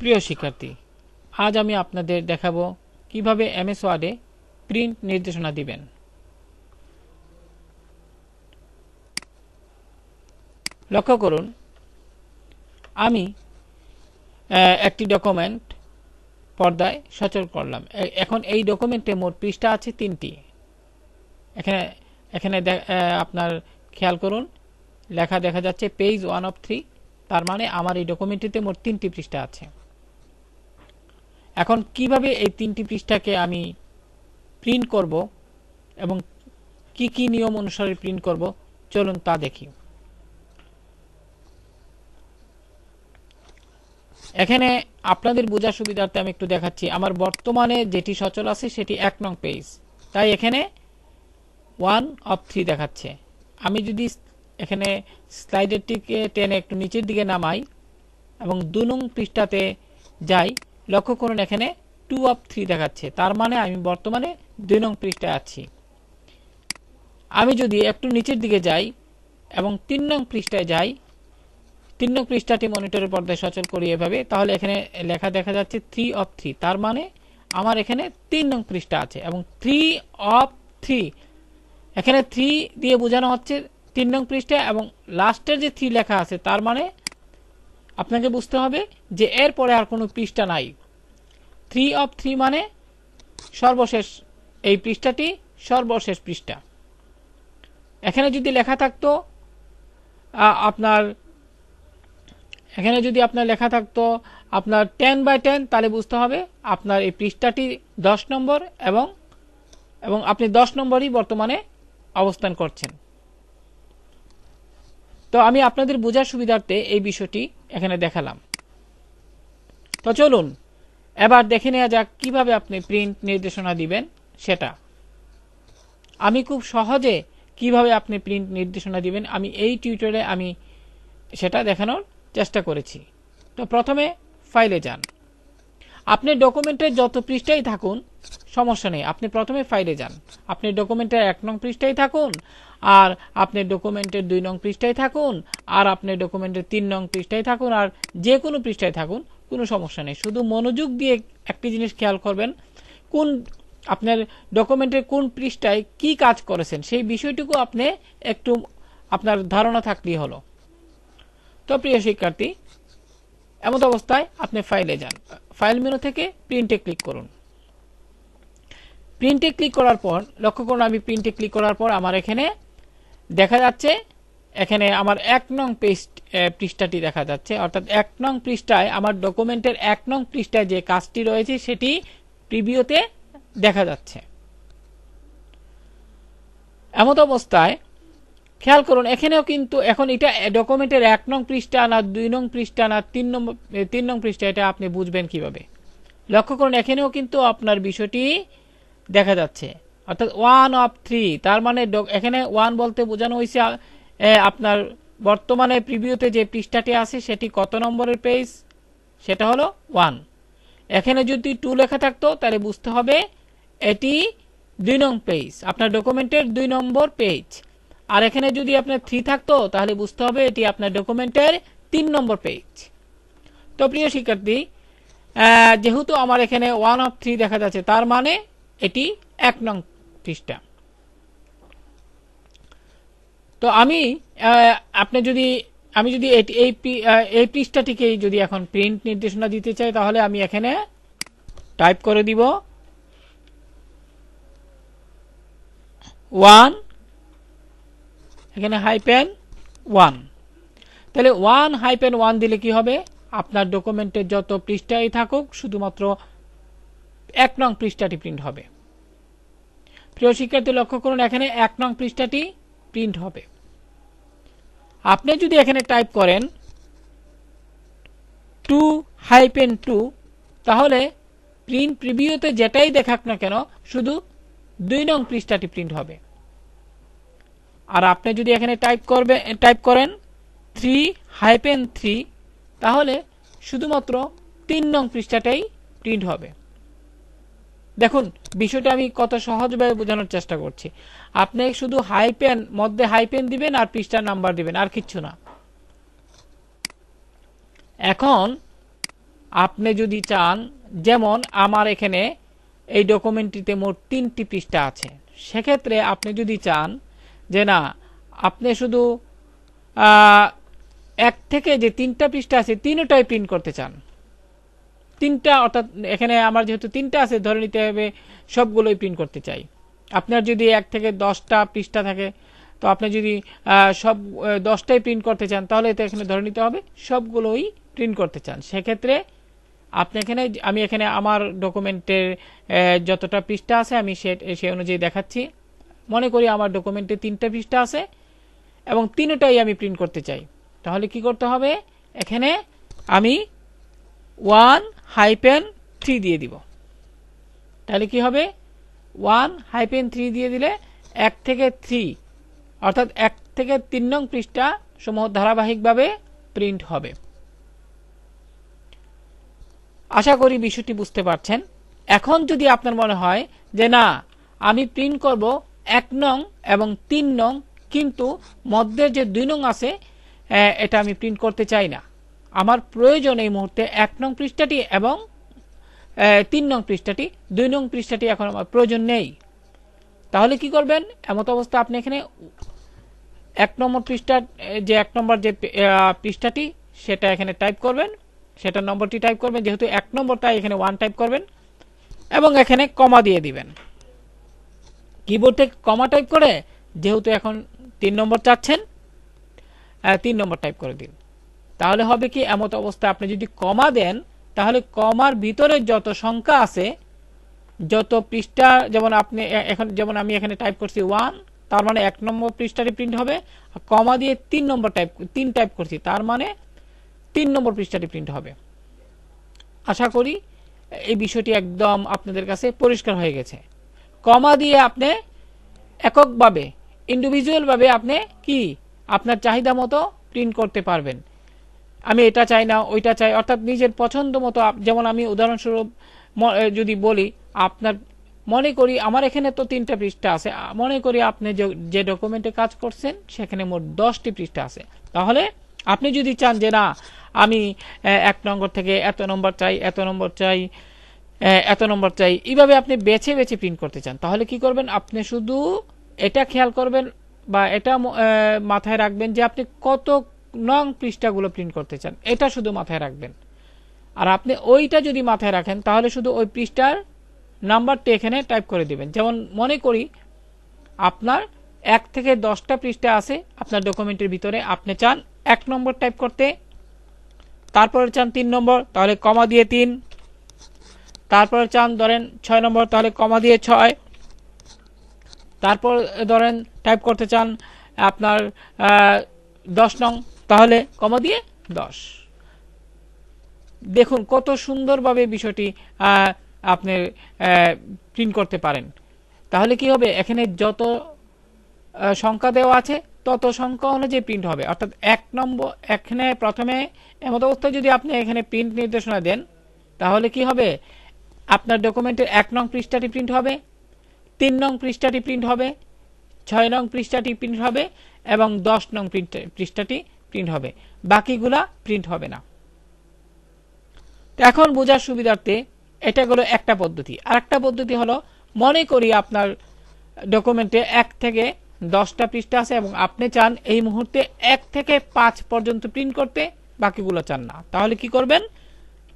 প্রিয় শিক্ষার্থী, আজ আমি আপনাদের দেখাবো কিভাবে এমএস ওয়ার্ডে প্রিন্ট নির্দেশনা দিবেন। লক্ষ্য করুন, আমি একটি ডকুমেন্ট পর্দায় সচল করলাম। এখন এই ডকুমেন্টে মোট পৃষ্ঠা আছে 3টি। এখানে আপনার খেয়াল করুন, লেখা দেখা যাচ্ছে পেজ 1 of 3। তার মানে আমার এই ডকুমেন্টটিতে মোট 3টি পৃষ্ঠা আছে। এখন কিভাবে এই 3টি পৃষ্ঠাকে আমি প্রিন্ট করব এবং কি কি নিয়ম অনুসারে প্রিন্ট করব, চলুন তা দেখি। এখানে আপনাদের বোঝার সুবিধার্থে আমি একটু দেখাচ্ছি। আমার বর্তমানে যেটি সচল আছে সেটি 1 নং পেজ, তাই এখানে 1 of 3 দেখাচ্ছে। আমি যদি এখানে স্লাইডারটিকে টেনে একটু নিচের দিকে নামাই এবং 2 নং পৃষ্ঠাতে যাই, লক্ষ্য করুন এখানে 2 of 3 দেখাচ্ছে। তার মানে আমি বর্তমানে 2 নং পৃষ্ঠায় আছি। আমি যদি একটু নিচের দিকে যাই এবং 3 নং পৃষ্ঠায় যাই, 3 নং পৃষ্ঠাটি মনিটরের পর্দায় সচল করি এভাবে, তাহলে এখানে লেখা দেখা যাচ্ছে 3 of 3। তার মানে আমার এখানে 3 নং পৃষ্ঠা আছে এবং 3 of 3 এখানে 3 দিয়ে বোঝানো হচ্ছে 3 নং পৃষ্ঠা এবং লাস্টের যে 3 লেখা আছে তার মানে আপনাকে বুঝতে হবে যে এর পরে আর কোনো পৃষ্ঠা নাই। 3 of 3 মানে সর্বশেষ, এই পৃষ্ঠাটি সর্বশেষ পৃষ্ঠা। এখানে যদি লেখা থাকতো আপনার এখানে যদি আপনার লেখা থাকতো আপনার 10/10, তাহলে বুঝতে হবে আপনার এই পৃষ্ঠাটি 10 নম্বর এবং আপনি 10 নম্বরই বর্তমানে অবস্থান করছেন। তো আমি আপনাদের বোঝার সুবিধার্থে এই বিষয়টি এখানে দেখালাম। তো চলুন এবার দেখে নেওয়া যাক কিভাবে আপনি প্রিন্ট নির্দেশনা দিবেন সেটা। আমি খুব সহজে কিভাবে আপনি প্রিন্ট নির্দেশনা দিবেন আমি এই টিউটোরিয়ালে আমি সেটা দেখানোর চেষ্টা করেছি। তো প্রথমে ফাইলে যান। আপনি ডকুমেন্টের যত পৃষ্ঠাই থাকুন সমস্যা নেই, আপনি প্রথমে ফাইলে যান। আপনি ডকুমেন্টের 1 নং পৃষ্ঠায় থাকুন, আর আপনি ডকুমেন্টের 2 নং পৃষ্ঠায় থাকুন, আর আপনি ডকুমেন্টের 3 নং পৃষ্ঠায় থাকুন, আর যে কোনো পৃষ্ঠায় থাকুন, কোনো সমস্যা নেই। শুধু মনোযোগ দিয়ে একটি জিনিস খেয়াল করবেন, কোন আপনার ডকুমেন্টের কোন পৃষ্ঠায় কি কাজ করেছেন সেই বিষয়টুকু আপনি একটু আপনার ধারণা থাকলেই হলো। তো প্রিয় শিক্ষার্থী, এমত অবস্থায় আপনি ফাইলে যান। ফাইল মেনু থেকে প্রিন্টে ক্লিক করুন। প্রিন্টে ক্লিক করার পর লক্ষ্য করুন, আমি প্রিন্টে ক্লিক করার পর আমার এখানে দেখা যাচ্ছে, এখানে আমার 1 নং পৃষ্ঠাটি দেখা যাচ্ছে। অর্থাৎ 1 নং পৃষ্ঠায় আমার ডকুমেন্টের 1 নং পৃষ্ঠায় যে কাজটি রয়েছে সেটি প্রিভিউতে দেখা যাচ্ছে। এমত অবস্থায় খেয়াল করুন, এখানেও কিন্তু এখন এটা ডকুমেন্টের 1 নং পৃষ্ঠা না 2 নং পৃষ্ঠা না 3 নং পৃষ্ঠা, এটা আপনি বুঝবেন কিভাবে। লক্ষ্য করুন এখানেও কিন্তু আপনার বিষয়টি দেখা যাচ্ছে, অর্থাৎ 1 of 3। তার মানে এখানে 1 বলতে বোঝানো হয়েছে আপনার বর্তমানে প্রিভিউতে যে পৃষ্ঠাটি আছে সেটি কত নম্বরের পেজ, সেটা হলো 1। এখানে যদি 2 লেখা থাকতো তাহলে বুঝতে হবে এটি 2 নং পেজ, আপনার ডকুমেন্টের 2 নম্বর পেজ। আর এখানে যদি আপনার 3 থাকতো তাহলে বুঝতে হবে এটি আপনার ডকুমেন্টের 3 নম্বর পেজ। তো প্রিয় শিক্ষার্থী, যেহেতু আমার এখানে 1 of 3 দেখা যাচ্ছে, তার মানে এটি 1 নং পৃষ্ঠা। তো আমি যদি এই পৃষ্ঠাটিকে যদি এখন প্রিন্ট নির্দেশনা দিতে চাই, তাহলে আমি এখানে টাইপ করে দিব 1, এখানে -1। তাহলে 1-1 দিলে কি হবে, আপনার ডকুমেন্টের যত পৃষ্ঠাই থাকুক শুধুমাত্র 1 নং পৃষ্ঠাটি প্রিন্ট হবে। প্রিয় শিক্ষার্থী, লক্ষ্য করুন এখানে 1 নং পৃষ্ঠাটি প্রিন্ট হবে। আপনি যদি এখানে টাইপ করেন 2-2, তাহলে প্রিন্ট প্রিভিউতে যেটাই দেখাক না কেন শুধু 2 নং পৃষ্ঠাটি প্রিন্ট হবে। আর আপনি যদি এখানে টাইপ করেন 3-3, তাহলে শুধুমাত্র 3 নং পৃষ্ঠাটাই প্রিন্ট হবে। দেখুন বিষয়টা আমি কত সহজভাবে বোঝানোর চেষ্টা করছি। আপনি শুধু মধ্যে হাইপেন দিবেন আর পৃষ্ঠার নাম্বার দিবেন, আর কিচ্ছু না। এখন আপনি যদি চান, যেমন আমার এখানে এই ডকুমেন্টটিতে মোট 3টি পৃষ্ঠা আছে, সেক্ষেত্রে আপনি যদি চান যে না আপনি শুধু 1 থেকে যে 3টা পৃষ্ঠা আছে 3টাই প্রিন্ট করতে চান, 3টা, অর্থাৎ এখানে আমার যেহেতু 3টা আছে ধরে নিতে হবে সবগুলোই প্রিন্ট করতে চাই। আপনার যদি 1 থেকে 10টা পৃষ্ঠা থাকে, তো আপনি যদি সব 10টাই প্রিন্ট করতে চান, তাহলে তো এখানে ধরে নিতে হবে সবগুলোই প্রিন্ট করতে চান। সেক্ষেত্রে আপনি এখানে, আমি এখানে আমার ডকুমেন্টের যতটা পৃষ্ঠা আছে আমি সেই অনুযায়ী দেখাচ্ছি। মনে করি আমার ডকুমেন্টে 3টা পৃষ্ঠা আছে এবং 3টাই আমি প্রিন্ট করতে চাই, তাহলে কি করতে হবে, এখানে আমি 1-3 দিয়ে দিব। তাহলে কি হবে, 1-3 দিয়ে দিলে 1 থেকে 3, অর্থাৎ 1 থেকে 3 নং পৃষ্ঠা সমূহ ধারাবাহিকভাবে প্রিন্ট হবে। আশা করি বিষয়টি বুঝতে পারছেন। এখন যদি আপনার মনে হয় যে না আমি প্রিন্ট করব 1 নং এবং 3 নং, কিন্তু মধ্যে যে 2 নং আছে এটা আমি প্রিন্ট করতে চাই না, আমার প্রয়োজন এই মুহূর্তে 1 নং পৃষ্ঠাটি এবং 3 নং পৃষ্ঠাটি, 2 নং পৃষ্ঠাটি এখন আমার প্রয়োজন নেই, তাহলে কি করবেন, এমত অবস্থা আপনি এখানে 1 নম্বর পৃষ্ঠার যে 1 নম্বর যে পৃষ্ঠাটি সেটা এখানে টাইপ করবেন, সেটা নম্বরটি টাইপ করবেন, যেহেতু 1 নম্বরটা এখানে 1 টাইপ করবেন এবং এখানে কমা দিয়ে দিবেন। কিবোর্ডে কমা টাইপ করে, যেহেতু এখন 3 নম্বর চাচ্ছেন 3 নম্বর টাইপ করে দিন। তাহলে হবে কি, এমত অবস্থা আপনি যদি কমা দেন, তাহলে কমার ভিতরে যত সংখ্যা আছে, যত পৃষ্ঠা, যেমন আপনি এখন, যেমন আমি এখানে টাইপ করছি 1, তার মানে 1 নম্বর পৃষ্ঠাটি প্রিন্ট হবে, কমা দিয়ে 3 নম্বর তিন টাইপ করছি, তার মানে 3 নম্বর পৃষ্ঠাটি প্রিন্ট হবে। আশা করি এই বিষয়টি একদম আপনাদের কাছে পরিষ্কার হয়ে গেছে। কমা দিয়ে আপনি এককভাবে, ইন্ডিভিজুয়াল ভাবে আপনি কি আপনার চাহিদা মতো প্রিন্ট করতে পারবেন। আমি এটা চাই না ওইটা চাই, অর্থাৎ নিজের পছন্দ মতো, যেমন আমি উদাহরণস্বরূপ যদি বলি, আপনার মনে করি আমার এখানে তো 3টা পৃষ্ঠা আছে, মনে করি আপনি যে ডকুমেন্টে কাজ করছেন সেখানে মোট 10টি পৃষ্ঠা আছে, তাহলে আপনি যদি চান যে না আমি 1 নম্বর থেকে এত নম্বর চাই, এত নম্বর চাই, এত নম্বর চাই, এইভাবে আপনি বেছে বেছে প্রিন্ট করতে চান, তাহলে কি করবেন, আপনি শুধু এটা খেয়াল করবেন বা এটা মাথায় রাখবেন যে আপনি কত নং পৃষ্ঠাগুলো প্রিন্ট করতে চান, এটা শুধু মাথায় রাখবেন। আর আপনি ওইটা যদি মাথায় রাখেন, তাহলে শুধু ওই পৃষ্ঠার নাম্বারটি এখানে টাইপ করে দিবেন। যেমন মনে করি আপনার 1 থেকে 10টা পৃষ্ঠা আছে আপনার ডকুমেন্টের ভিতরে, আপনি চান 1 নম্বর টাইপ করতে, তারপরে চান 3 নম্বর, তাহলে কমা দিয়ে 3, তারপরে চান ধরেন 6 নম্বর, তাহলে কমা দিয়ে 6, তারপর ধরেন টাইপ করতে চান আপনার 10 নং, তাহলে কমা দিয়ে 10। দেখুন কত সুন্দরভাবে বিষয়টি আপনি প্রিন্ট করতে পারেন। তাহলে কি হবে, এখানে যত সংখ্যা দেওয়া আছে তত সংখ্যা অনুযায়ী প্রিন্ট হবে, অর্থাৎ 1 নম্বর এখানে প্রথমে এমত অবস্থায় যদি আপনি এখানে প্রিন্ট নির্দেশনা দেন, তাহলে কি হবে, আপনার ডকুমেন্টের 1 নং পৃষ্ঠাটি প্রিন্ট হবে, 3 নং পৃষ্ঠাটি প্রিন্ট হবে, 6 নং পৃষ্ঠাটি প্রিন্ট হবে এবং 10 নং পৃষ্ঠাটি প্রিন্ট হবে, বাকিগুলা প্রিন্ট হবে না। এখন বোঝার সুবিধার্থে এটা হলো একটা পদ্ধতি। আরেকটা পদ্ধতি হলো, মনে করি আপনার ডকুমেন্টে 1 থেকে 10টা পৃষ্ঠা আছে এবং আপনি চান এই মুহূর্তে 1 থেকে 5 পর্যন্ত প্রিন্ট করতে, বাকিগুলো চান না, তাহলে কি করবেন,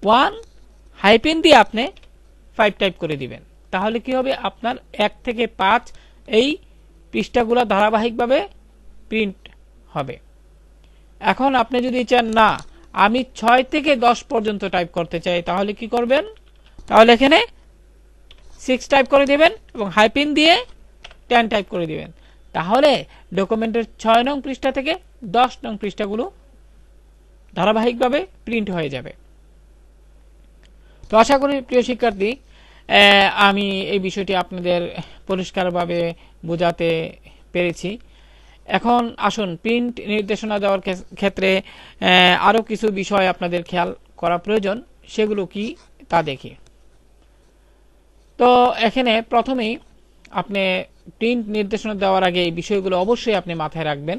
1- দিয়ে আপনি 5 টাইপ করে দিবেন, তাহলে কি হবে, আপনার 1 থেকে 5 এই পৃষ্ঠাগুলো ধারাবাহিকভাবে প্রিন্ট হবে। এখন আপনি যদি চান না আমি 6 থেকে 10 পর্যন্ত টাইপ করতে চাই, তাহলে কি করবেন, তাহলে এখানে 6 টাইপ করে দিবেন এবং হাইপেন দিয়ে 10 টাইপ করে দিবেন, তাহলে ডকুমেন্টের 6 নং পৃষ্ঠা থেকে 10 নং পৃষ্ঠাগুলো ধারাবাহিকভাবে প্রিন্ট হয়ে যাবে। তো আশা করি প্রিয় শিক্ষার্থী আমি এই বিষয়টি আপনাদের পরিষ্কারভাবে বোঝাতে পেরেছি। এখন আসুন প্রিন্ট নির্দেশনা দেওয়ার ক্ষেত্রে আরও কিছু বিষয় আপনাদের খেয়াল করা প্রয়োজন, সেগুলো কি তা দেখি। তো এখানে প্রথমেই আপনি প্রিন্ট নির্দেশনা দেওয়ার আগে এই বিষয়গুলো অবশ্যই আপনি মাথায় রাখবেন।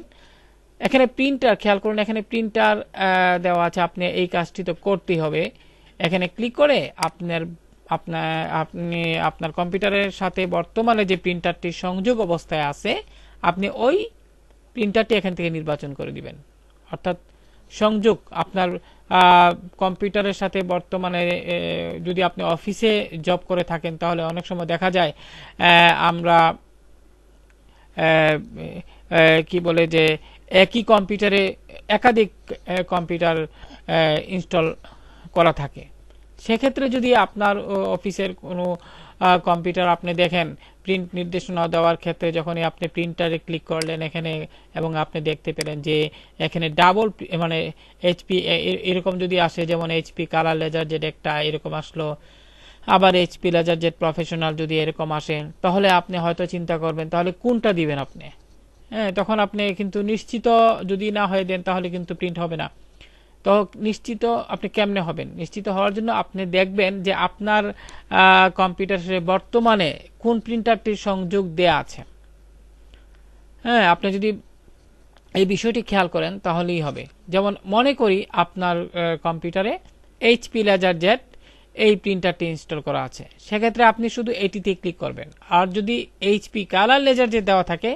এখানে প্রিন্টার খেয়াল করুন, এখানে প্রিন্টার দেওয়া আছে, আপনি এই কাজটি তো করতেই হবে। এখানে ক্লিক করে আপনার আপনার আপনি আপনার কম্পিউটারের সাথে বর্তমানে যে প্রিন্টারটি সংযোগ অবস্থায় আছে আপনি ওই প্রিন্টারটি এখান থেকে নির্বাচন করে দিবেন। অর্থাৎ সংযোগ আপনার কম্পিউটারের সাথে বর্তমানে যদি আপনি অফিসে জব করে থাকেন তাহলে অনেক সময় দেখা যায় আমরা কি বলে যে একই কম্পিউটারে একাধিক কম্পিউটার ইনস্টল করা থাকে। সেক্ষেত্রে যদি আপনার অফিসের কোনো কম্পিউটার আপনি দেখেন প্রিন্ট নির্দেশনা দেওয়ার ক্ষেত্রে যখনই আপনি প্রিন্টারে ক্লিক করলেন এখানে এবং আপনি দেখতে পেলেন যে এখানে ডাবল মানে এইচপি এরকম যদি আসে, যেমন এইচপি কালার লেজার জেড একটা এরকম আসলো, আবার এইচপি লেজার জেড প্রফেশনাল যদি এরকম আসে, তাহলে আপনি হয়তো চিন্তা করবেন তাহলে কোনটা দিবেন আপনি। হ্যাঁ, তখন আপনি কিন্তু নিশ্চিত যদি না হয়ে দেন তাহলে কিন্তু প্রিন্ট হবে না। তো নিশ্চিত আপনি কেমনে হবেন? নিশ্চিত হওয়ার জন্য আপনি দেখবেন যে আপনার কম্পিউটারে বর্তমানে কোন প্রিন্টারটির সংযোগ দেয়া আছে। হ্যাঁ, আপনি যদি এই বিষয়টি খেয়াল করেন তাহলেই হবে। যেমন মনে করি আপনার কম্পিউটারে এইচপি লেজার জেড এই প্রিন্টারটি ইনস্টল করা আছে, সেক্ষেত্রে আপনি শুধু এটিতে ক্লিক করবেন। আর যদি এইচপি কালার লেজার জেড দেওয়া থাকে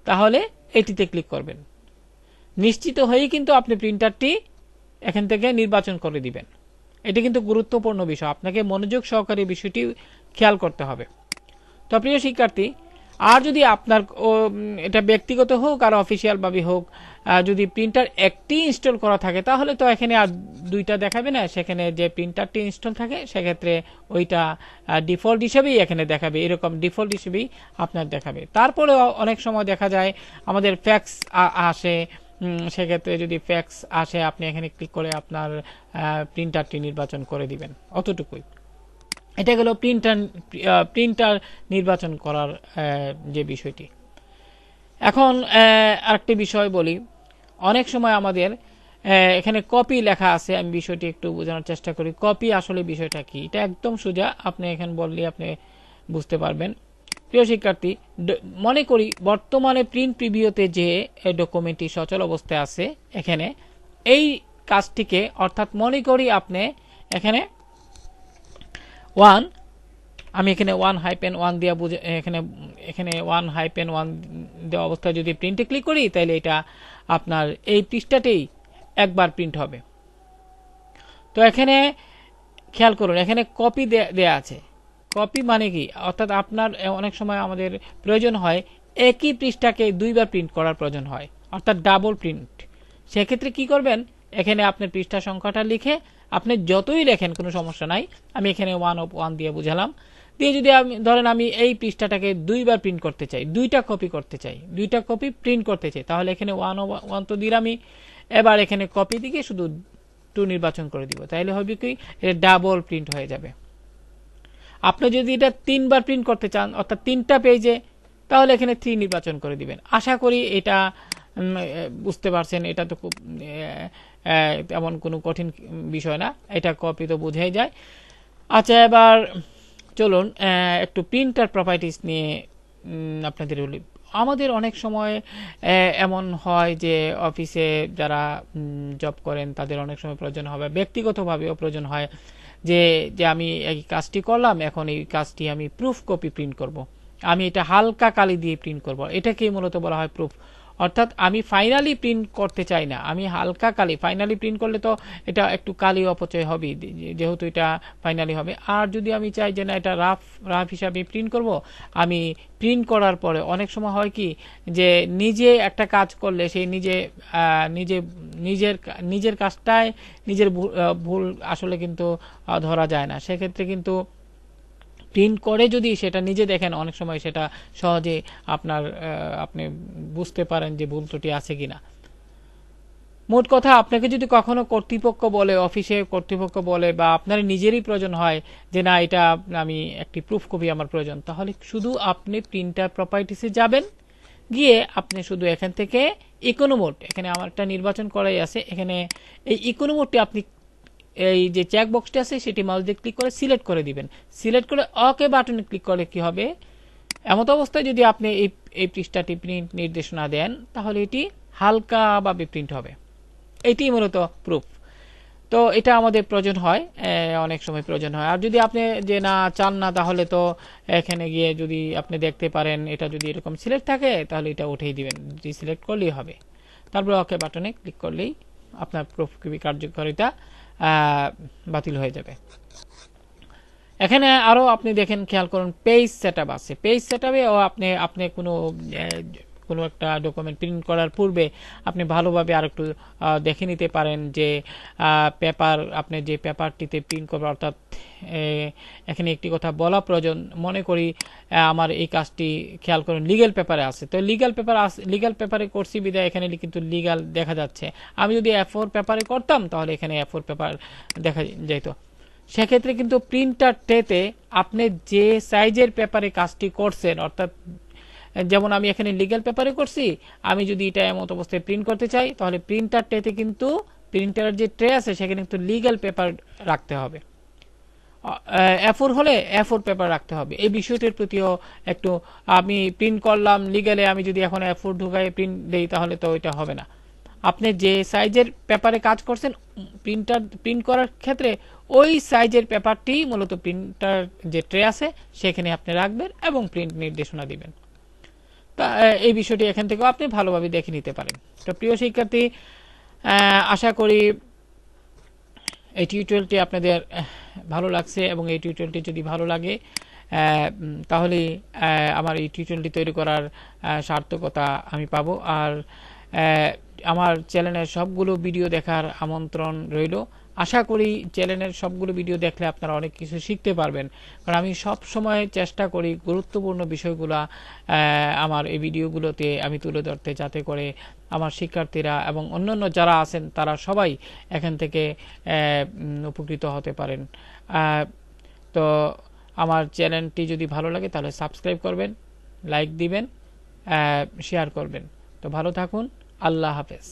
তাহলে এটিতে ক্লিক করবেন। নিশ্চিত হয়েই কিন্তু আপনি প্রিন্টারটি এখান থেকে নির্বাচন করে দিবেন। এটি কিন্তু গুরুত্বপূর্ণ বিষয়, আপনাকে মনোযোগ সহকারে বিষয়টি খেয়াল করতে হবে। তো প্রিয় শিক্ষার্থী, আর যদি আপনার এটা ব্যক্তিগত হোক আর অফিসিয়াল ভাবে হোক, যদি প্রিন্টার একটি ইনস্টল করা থাকে তাহলে তো এখানে আর দুইটা দেখাবে না, সেখানে যে প্রিন্টারটি ইনস্টল থাকে সেক্ষেত্রে ওইটা ডিফল্ট হিসেবেই এখানে দেখাবে, এরকম ডিফল্ট হিসেবেই আপনার দেখাবে। তারপরে অনেক সময় দেখা যায় আমাদের ফ্যাক্স আসে, সেক্ষেত্রে যদি ফ্যাক্স আসে আপনি এখানে ক্লিক করে আপনার প্রিন্টারটি নির্বাচন করে দিবেন, অতটুকুই। এটা গেল প্রিন্টার নির্বাচন করার যে বিষয়টি। এখন আরেকটি বিষয় বলি, অনেক সময় আমাদের এখানে কপি লেখা আছে, আমি বিষয়টি একটু বোঝানোর চেষ্টা করি। কপি আসলে বিষয়টা কি, এটা একদম সোজা, আপনি এখানে বললে আপনি বুঝতে পারবেন। প্রিয় শিক্ষার্থী, মনে করি বর্তমানে প্রিন্ট প্রিভিউতে যে ডকুমেন্টটি সচল অবস্থায় আছে এখানে এই কাজটিকে, অর্থাৎ মনে করি আপনি এখানে আমি এখানে 1-1 দিয়ে এখানে 1-1 দেওয়া অবস্থায় যদি প্রিন্টে ক্লিক করি তাহলে এটা আপনার এই পৃষ্ঠাতেই একবার প্রিন্ট হবে। তো এখানে খেয়াল করুন, এখানে কপি দেয়া আছে। কপি মানে কি, অর্থাৎ আপনার অনেক সময় আমাদের প্রয়োজন হয় একই পৃষ্ঠাকে দুইবার প্রিন্ট করার প্রয়োজন হয়, অর্থাৎ ডাবল প্রিন্ট। সেক্ষেত্রে কি করবেন, এখানে আপনার পৃষ্ঠা সংখ্যাটা লিখে আপনি যতই লেখেন কোনো সমস্যা নাই, আমি এখানে 1 দিয়ে বুঝালাম, দিয়ে যদি আমি ধরেন আমি এই পৃষ্ঠাটাকে দুইবার প্রিন্ট করতে চাই, দুইটা কপি করতে চাই, দুইটা কপি প্রিন্ট করতে চাই, তাহলে এখানে 1 তো দিলাম আমি, এবার এখানে কপি দিকে শুধু 2 নির্বাচন করে দিব, তাইলে হবে কি এটা ডাবল প্রিন্ট হয়ে যাবে। আপনি যদি এটা 3বার প্রিন্ট করতে চান অর্থাৎ 3টা পেজে, তাহলে এখানে 3 নির্বাচন করে দিবেন। আশা করি এটা বুঝতে পারছেন, এটা তো খুব তেমন কোনো কঠিন বিষয় না, এটা কপি তো বোঝাই যায়। আচ্ছা, এবার চলুন একটু প্রিন্টার প্রপার্টিস নিয়ে আপনাদের বলি। আমাদের অনেক সময় এমন হয় যে অফিসে যারা জব করেন তাদের অনেক সময় প্রয়োজন হবে, ব্যক্তিগতভাবেও প্রয়োজন হয় যে আমি এই কাজটি করলাম, এখন এই কাজটি আমি প্রুফ কপি প্রিন্ট করব, আমি এটা হালকা কালি দিয়ে প্রিন্ট করব, এটাকেই মূলত বলা হয় প্রুফ। অর্থাৎ আমি ফাইনালি প্রিন্ট করতে চাই না, আমি হালকা কালি, ফাইনালি প্রিন্ট করলে তো এটা একটু কালি অপচয় হবে যেহেতু এটা ফাইনালি হবে। আর যদি আমি চাই যে না এটা রাফ হিসাবে প্রিন্ট করব, আমি প্রিন্ট করার পরে অনেক সময় হয় কি যে নিজে একটা কাজ করলে সেই নিজের কাজটায় নিজের ভুল আসলে কিন্তু ধরা যায় না, সেক্ষেত্রে কিন্তু প্রিন্ট করে যদি সেটা নিজে দেখেন অনেক সময় সেটা সহজে আপনি বুঝতে পারেন যে ভুল ত্রুটি আছে কিনা। মোট কথা, আপনাকে যদি কখনো কর্তৃপক্ষ বলে, অফিসে কর্তৃপক্ষ বলে বা আপনার নিজেরই প্রয়োজন হয় যে না এটা আমি একটি প্রুফ কপি আমার প্রয়োজন, তাহলে শুধু আপনি প্রিন্টার প্রপার্টিসে যাবেন, গিয়ে আপনি শুধু এখান থেকে ইকোনো মোড, এখানে আমার একটা নির্বাচন করাই আছে, এখানে এই ইকোনো মোডটি আপনি এই যে চেক বক্সটি আছে সেটি মাউস দিয়ে ক্লিক করে সিলেক্ট করে দিবেন। সিলেক্ট করে ওকে বাটনে ক্লিক করলে কি হবে, এমত অবস্থায় যদি আপনি এই পৃষ্ঠাটি প্রিন্ট নির্দেশনা দেন তাহলে এটি হালকাভাবে প্রিন্ট হবে, এটি মূলত প্রুফ। তো এটা আমাদের প্রয়োজন হয়, অনেক সময় প্রয়োজন হয়। আর যদি আপনি যে না চান না, তাহলে তো এখানে গিয়ে যদি আপনি দেখতে পারেন এটা যদি এরকম সিলেক্ট থাকে, তাহলে এটা উঠিয়ে দিবেন, সিলেক্ট করলেই হবে। তারপরে ওকে বাটনে ক্লিক করলেই আপনার প্রুফ কার্যকারিতা বাতিল হয়ে যাবে। এখানে আরও আপনি দেখেন, খেয়াল করুন, পেজ সেটআপ আছে। পেজ সেটআপে আপনি কোনো একটা ডকুমেন্ট প্রিন্ট করার পূর্বে আপনি ভালোভাবে আর একটু দেখে নিতে পারেন যে পেপার, আপনি যে পেপারটিতে প্রিন্ট করবেন, অর্থাৎ এখানে একটি কথা বলা প্রয়োজন। মনে করি আমার এই কাজটি, খেয়াল করুন, লিগ্যাল পেপারে আছে, তো লিগ্যাল পেপারে করছি বিদায় এখানে কিন্তু লিগ্যাল দেখা যাচ্ছে। আমি যদি A4 পেপারে করতাম, তাহলে এখানে A4 পেপার দেখা যেত। সেক্ষেত্রে কিন্তু প্রিন্টার ট্রেতে আপনি যে সাইজের পেপারে কাজটি করছেন, অর্থাৎ যেমন আমি এখানে লিগ্যাল পেপারে করছি, আমি যদি এটা এমন অবস্থায় প্রিন্ট করতে চাই, তাহলে প্রিন্টার ট্রেতে কিন্তু প্রিন্টারের যে ট্রে আছে সেখানে কিন্তু লিগ্যাল পেপার রাখতে হবে। A4 হলে A4 পেপার রাখতে হবে। এই বিষয়টির প্রতিও একটু, আমি প্রিন্ট করলাম লিগ্যালে, আমি যদি এখন A4 ঢুকাই প্রিন্ট দেই, তাহলে তো এটা হবে না। আপনি যে সাইজের পেপারে কাজ করছেন, প্রিন্ট করার ক্ষেত্রে ওই সাইজের পেপারটি মূলত প্রিন্টার যে ট্রে আছে সেখানে আপনি রাখবেন এবং প্রিন্ট নির্দেশনা দিবেন। তা এই বিষয়টি এখান থেকেও আপনি ভালোভাবে দেখে নিতে পারেন। তো প্রিয় শিক্ষার্থী, আশা করি এই টিউটোরিয়ালটি আপনাদের ভালো লাগছে, এবং এই টিউটোরিয়ালটি যদি ভালো লাগে তাহলে আমার এই টিউটোরিয়ালটি তৈরি করার সার্থকতা আমি পাবো। আর আমার চ্যানেলের সবগুলো ভিডিও দেখার আমন্ত্রণ রইল। আশা করি চ্যানেলের সবগুলো ভিডিও দেখলে আপনারা অনেক কিছু শিখতে পারবেন, কারণ আমি সব সময় চেষ্টা করি গুরুত্বপূর্ণ বিষয়গুলো আমার এই ভিডিওগুলোতে আমি তুলে ধরতে, যাতে করে আমার শিক্ষার্থীরা এবং অন্যান্য যারা আছেন তারা সবাই এখান থেকে উপকৃত হতে পারেন। তো আমার চ্যানেলটি যদি ভালো লাগে তাহলে সাবস্ক্রাইব করবেন, লাইক দিবেন, শেয়ার করবেন। তো ভালো থাকুন, আল্লাহ হাফেজ।